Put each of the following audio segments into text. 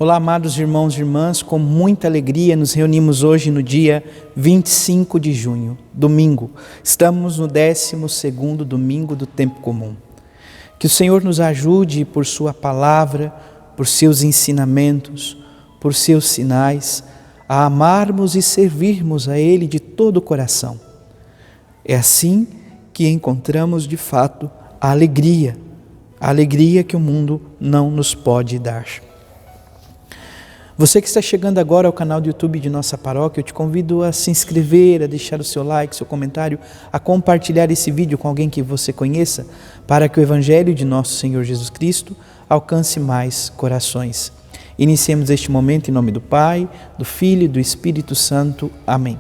Olá, amados irmãos e irmãs, com muita alegria nos reunimos hoje no dia 25 de junho, domingo. Estamos no 12º domingo do tempo comum. Que o Senhor nos ajude por sua palavra, por seus ensinamentos, por seus sinais, a amarmos e servirmos a Ele de todo o coração. É assim que encontramos de fato a alegria que o mundo não nos pode dar. Você que está chegando agora ao canal do YouTube de nossa paróquia, eu te convido a se inscrever, a deixar o seu like, seu comentário, a compartilhar esse vídeo com alguém que você conheça, para que o Evangelho de nosso Senhor Jesus Cristo alcance mais corações. Iniciemos este momento em nome do Pai, do Filho e do Espírito Santo. Amém.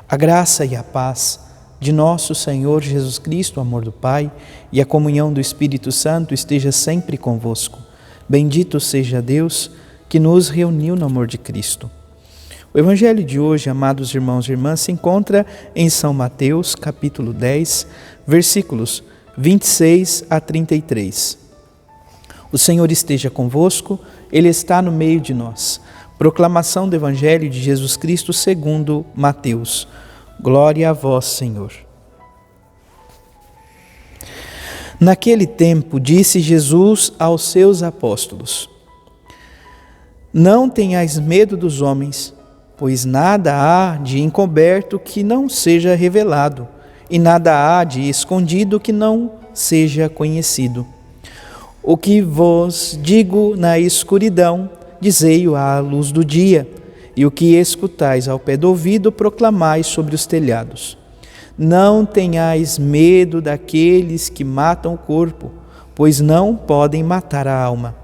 A graça e a paz de nosso Senhor Jesus Cristo, o amor do Pai e a comunhão do Espírito Santo esteja sempre convosco. Bendito seja Deus que nos reuniu no amor de Cristo. O Evangelho de hoje, amados irmãos e irmãs, se encontra em São Mateus, capítulo 10, versículos 26 a 33. O Senhor esteja convosco, Ele está no meio de nós. Proclamação do Evangelho de Jesus Cristo segundo Mateus. Glória a vós, Senhor. Naquele tempo, disse Jesus aos seus apóstolos: Não tenhais medo dos homens, pois nada há de encoberto que não seja revelado, e nada há de escondido que não seja conhecido. O que vos digo na escuridão, dizei-o à luz do dia, e o que escutais ao pé do ouvido, proclamai sobre os telhados. Não tenhais medo daqueles que matam o corpo, pois não podem matar a alma.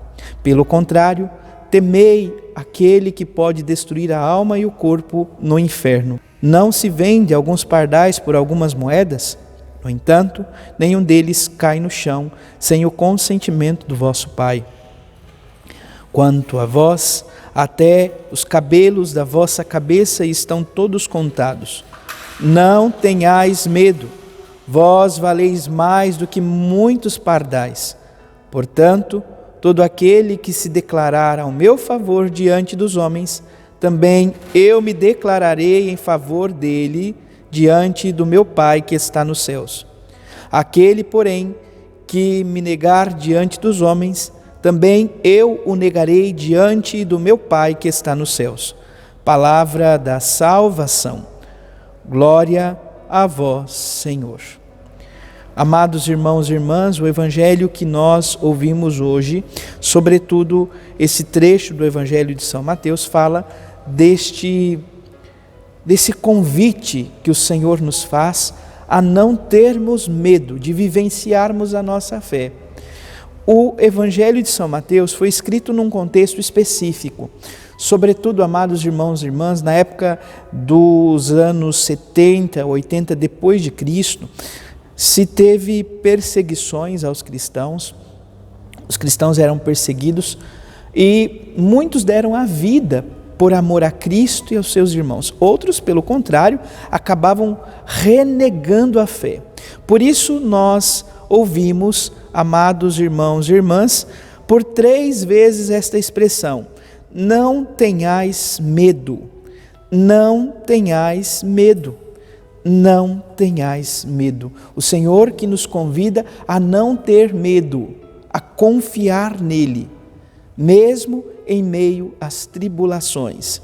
Pelo contrário, temei aquele que pode destruir a alma e o corpo no inferno. Não se vende alguns pardais por algumas moedas? No entanto, nenhum deles cai no chão sem o consentimento do vosso Pai. Quanto a vós, até os cabelos da vossa cabeça estão todos contados. Não tenhais medo, vós valeis mais do que muitos pardais. Portanto, todo aquele que se declarar ao meu favor diante dos homens, também eu me declararei em favor dele diante do meu Pai que está nos céus. Aquele, porém, que me negar diante dos homens, também eu o negarei diante do meu Pai que está nos céus. Palavra da salvação. Glória a vós, Senhor. Amados irmãos e irmãs, o Evangelho que nós ouvimos hoje, sobretudo esse trecho do Evangelho de São Mateus, fala desse convite que o Senhor nos faz a não termos medo de vivenciarmos a nossa fé. O Evangelho de São Mateus foi escrito num contexto específico, sobretudo, amados irmãos e irmãs, na época dos anos 70, 80 depois de Cristo, se teve perseguições aos cristãos, os cristãos eram perseguidos e muitos deram a vida por amor a Cristo e aos seus irmãos. Outros, pelo contrário, acabavam renegando a fé. Por isso nós ouvimos, amados irmãos e irmãs, por 3 vezes esta expressão: não tenhais medo, não tenhais medo. Não tenhais medo. O Senhor que nos convida a não ter medo, a confiar nele, mesmo em meio às tribulações.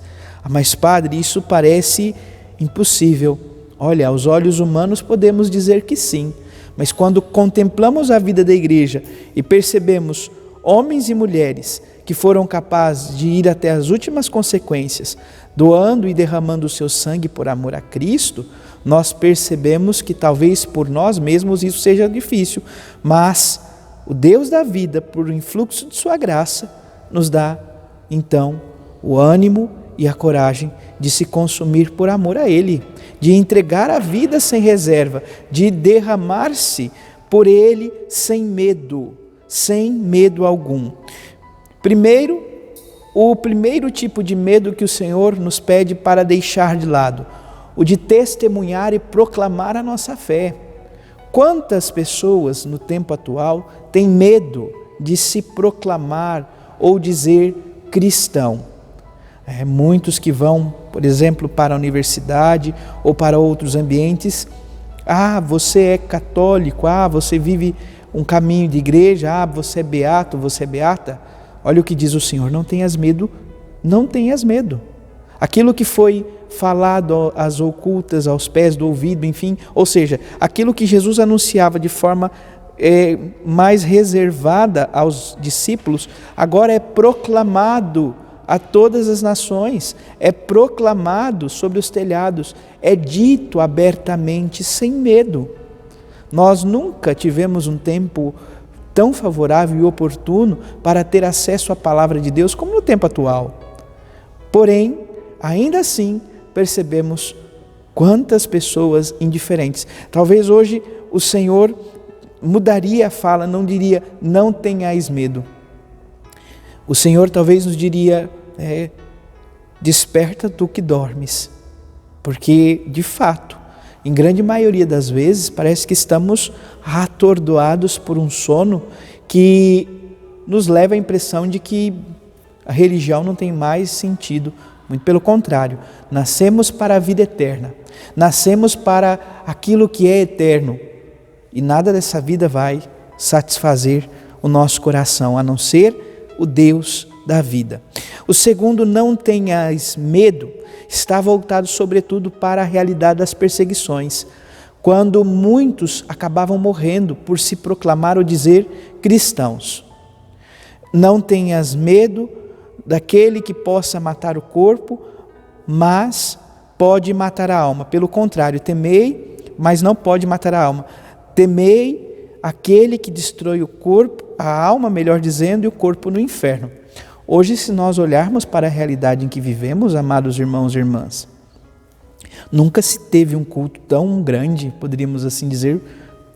Mas, Padre, isso parece impossível. Olha, aos olhos humanos podemos dizer que sim, mas quando contemplamos a vida da igreja e percebemos homens e mulheres que foram capazes de ir até as últimas consequências, doando e derramando o seu sangue por amor a Cristo, nós percebemos que talvez por nós mesmos isso seja difícil, mas o Deus da vida, por influxo de sua graça, nos dá então o ânimo e a coragem de se consumir por amor a Ele, de entregar a vida sem reserva, de derramar-se por Ele sem medo algum. Primeiro, o primeiro tipo de medo que o Senhor nos pede para deixar de lado, o de testemunhar e proclamar a nossa fé. Quantas pessoas no tempo atual têm medo de se proclamar ou dizer cristão. Muitos que vão, por exemplo, para a universidade ou para outros ambientes, você é católico, você vive um caminho de igreja, você é beato, você é beata. Olha o que diz o Senhor: não tenhas medo, não tenhas medo. Aquilo que foi falado às ocultas, aos pés do ouvido, enfim, ou seja, aquilo que Jesus anunciava de forma mais reservada aos discípulos, agora é proclamado a todas as nações, é proclamado sobre os telhados, é dito abertamente, sem medo. Nós nunca tivemos um tempo tão favorável e oportuno para ter acesso à palavra de Deus como no tempo atual. Porém, ainda assim, percebemos quantas pessoas indiferentes. Talvez hoje o Senhor mudaria a fala, não diria, não tenhais medo. O Senhor talvez nos diria, desperta tu que dormes. Porque, de fato, em grande maioria das vezes, parece que estamos atordoados por um sono que nos leva à impressão de que a religião não tem mais sentido. Muito pelo contrário, nascemos para a vida eterna, nascemos para aquilo que é eterno, e nada dessa vida vai satisfazer o nosso coração, a não ser o Deus da vida. O segundo, não tenhas medo, está voltado sobretudo para a realidade das perseguições, quando muitos acabavam morrendo por se proclamar ou dizer cristãos. Não tenhas medo daquele que possa matar o corpo, mas pode matar a alma. Pelo contrário, temei, mas não pode matar a alma. Temei aquele que destrói o corpo, a alma, melhor dizendo, e o corpo no inferno. Hoje, se nós olharmos para a realidade em que vivemos, amados irmãos e irmãs, nunca se teve um culto tão grande, poderíamos assim dizer,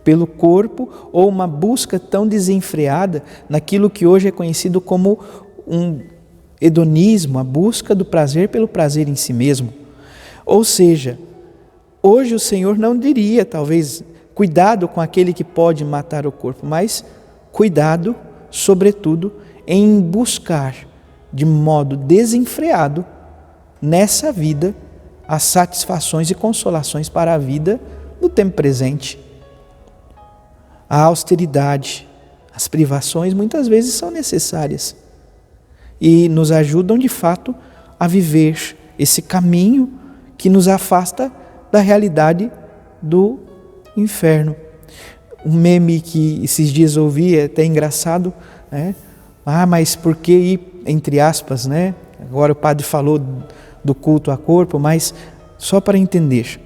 pelo corpo, ou uma busca tão desenfreada naquilo que hoje é conhecido como um hedonismo, a busca do prazer pelo prazer em si mesmo. Ou seja, hoje o Senhor não diria, talvez, cuidado com aquele que pode matar o corpo, mas cuidado, sobretudo, em buscar de modo desenfreado nessa vida as satisfações e consolações para a vida no tempo presente. A austeridade, as privações muitas vezes são necessárias e nos ajudam de fato a viver esse caminho que nos afasta da realidade do inferno. Um meme que esses dias ouvi, é até engraçado, né? Mas por que ir, entre aspas, né? Agora o padre falou do culto a corpo, mas só para entender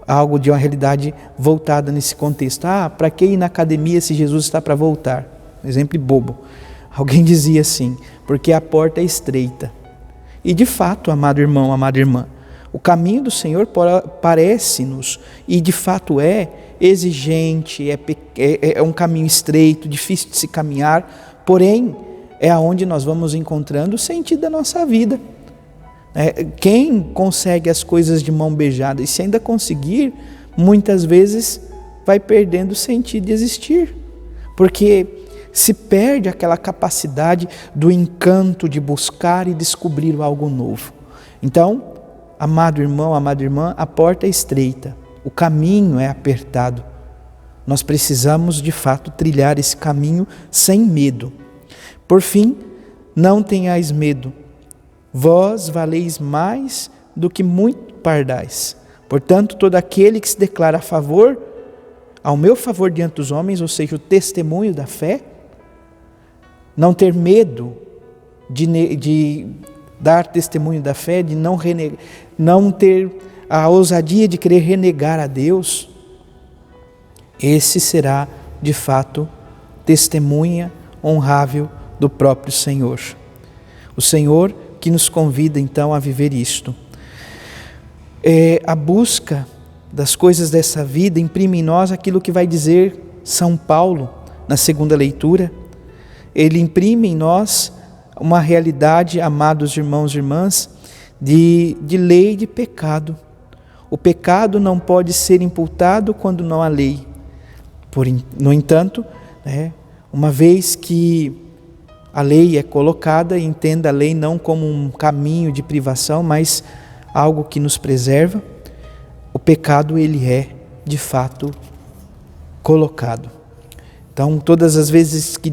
algo de uma realidade voltada nesse contexto. Para que ir na academia se Jesus está para voltar? Um exemplo bobo. Alguém dizia assim, porque a porta é estreita. E de fato, amado irmão, amada irmã, o caminho do Senhor parece-nos, e de fato é exigente, é um caminho estreito, difícil de se caminhar, porém é aonde nós vamos encontrando o sentido da nossa vida. Quem consegue as coisas de mão beijada, e se ainda conseguir, muitas vezes vai perdendo o sentido de existir, porque se perde aquela capacidade do encanto de buscar e descobrir algo novo. Então, amado irmão, amada irmã, a porta é estreita, o caminho é apertado. Nós precisamos de fato trilhar esse caminho sem medo. Por fim, não tenhais medo, vós valeis mais do que muito pardais. Portanto, todo aquele que se declara ao meu favor diante dos homens, ou seja, o testemunho da fé, não ter medo de dar testemunho da fé, de não ter a ousadia de querer renegar a Deus, esse será, de fato, testemunha honrável do próprio Senhor. O Senhor que nos convida, então, a viver isto. A busca das coisas dessa vida imprime em nós aquilo que vai dizer São Paulo na segunda leitura. Ele imprime em nós uma realidade, amados irmãos e irmãs, de lei e de pecado. O pecado não pode ser imputado quando não há lei. No entanto, uma vez que A lei é colocada, e entenda a lei não como um caminho de privação, mas algo que nos preserva. O pecado, ele é, de fato, colocado. Então, todas as vezes que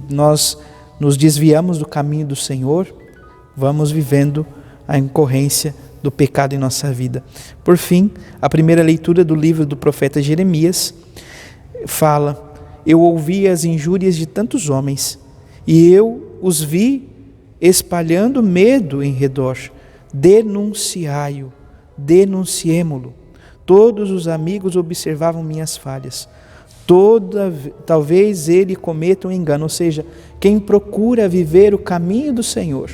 nós nos desviamos do caminho do Senhor, vamos vivendo a incorrência do pecado em nossa vida. Por fim, a primeira leitura do livro do profeta Jeremias fala: eu ouvi as injúrias de tantos homens, e eu os vi espalhando medo em redor. Denunciai-o, denunciemo-lo. Todos os amigos observavam minhas falhas. Talvez ele cometa um engano. Ou seja, quem procura viver o caminho do Senhor,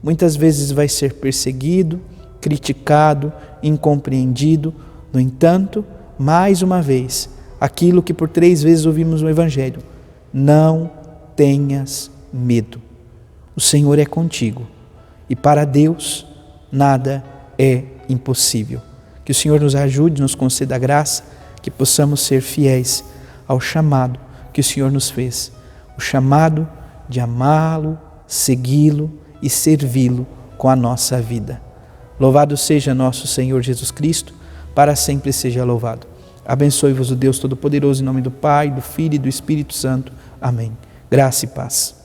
muitas vezes vai ser perseguido, criticado, incompreendido. No entanto, mais uma vez, aquilo que por 3 vezes ouvimos no Evangelho: não tenhas medo. O Senhor é contigo, e para Deus nada é impossível. Que o Senhor nos ajude, nos conceda a graça, que possamos ser fiéis ao chamado que o Senhor nos fez, o chamado de amá-lo, segui-lo e servi-lo com a nossa vida. Louvado seja nosso Senhor Jesus Cristo, para sempre seja louvado. Abençoe-vos o Deus Todo-Poderoso, em nome do Pai, do Filho e do Espírito Santo. Amém. Graça e paz.